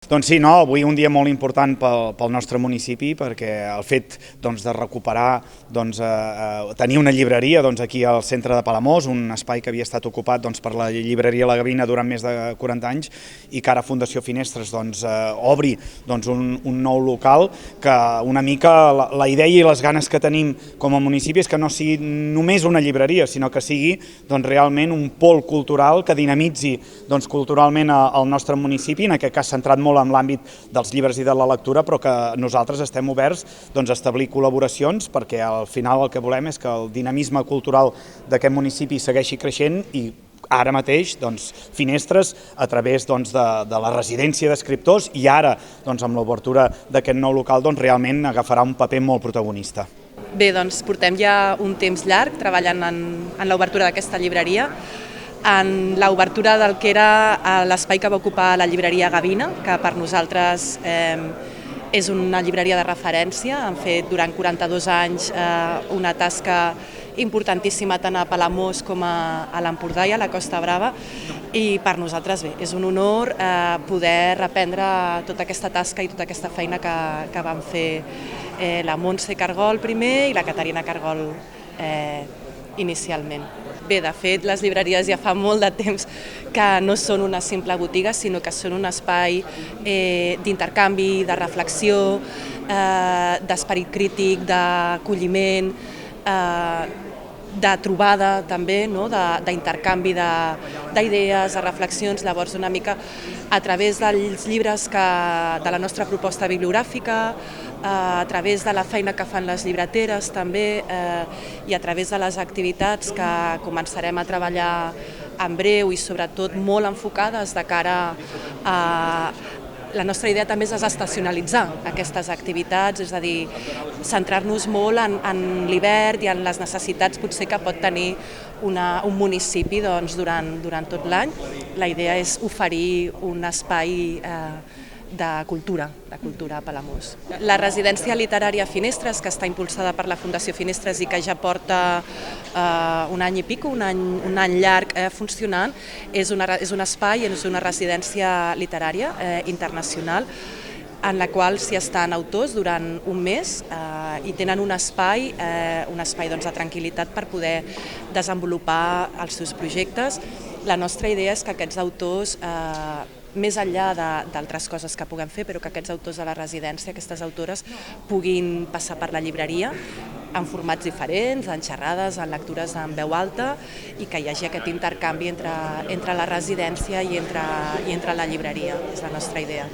Doncs sí, no, avui un dia molt important pel nostre municipi perquè el fet de recuperar, tenir una llibreria aquí al centre de Palamós, un espai que havia estat ocupat per la llibreria La Gavina durant més de 40 anys i que ara Fundació Finestres obri un nou local, que una mica la idea i les ganes que tenim com a municipi és que no sigui només una llibreria, sinó que sigui realment un pol cultural que dinamitzi culturalment el nostre municipi, en aquest cas centrat molt en l'àmbit dels llibres i de la lectura, però que nosaltres estem oberts a establir col·laboracions perquè al final el que volem és que el dinamisme cultural d'aquest municipi segueixi creixent i ara mateix Finestres, a través de la residència d'escriptors i ara amb l'obertura d'aquest nou local realment agafarà un paper molt protagonista. Bé, doncs portem ja un temps llarg treballant en l'obertura d'aquesta llibreria, en l'obertura del que era l'espai que va ocupar la llibreria Gavina, que per nosaltres és una llibreria de referència. Han fet durant 42 anys una tasca importantíssima tant a Palamós com a l'Empordà i a la Costa Brava, i per nosaltres bé, és un honor poder reprendre tota aquesta tasca i tota aquesta feina que van fer la Montse Cargol primer i la Caterina Cargol inicialment. Bé, de fet, les llibreries ja fa molt de temps que no són una simple botiga, sinó que són un espai d'intercanvi, de reflexió, d'esperit crític, d'acolliment, de trobada també, d'intercanvi d'idees, de reflexions. Llavors, una mica a través dels llibres de la nostra proposta bibliogràfica, a través de la feina que fan les llibreteres també i a través de les activitats que començarem a treballar en breu i sobretot molt enfocades de cara a... La nostra idea també és desestacionalitzar aquestes activitats, és a dir, centrar-nos molt en l'hivern i en les necessitats potser que pot tenir un municipi durant tot l'any. La idea és oferir un espai de cultura a Palamós. La residència literària Finestres, que està impulsada per la Fundació Finestres i que ja porta un any i pico, un any llarg funcionant, és un espai, és una residència literària internacional en la qual s'hi estan autors durant un mes i tenen un espai de tranquil·litat per poder desenvolupar els seus projectes. La nostra idea és que aquests autors, més enllà d'altres coses que puguem fer, però que aquests autors de la residència, aquestes autores, puguin passar per la llibreria en formats diferents, en xerrades, en lectures en veu alta, i que hi hagi aquest intercanvi entre la residència i entre la llibreria, és la nostra idea.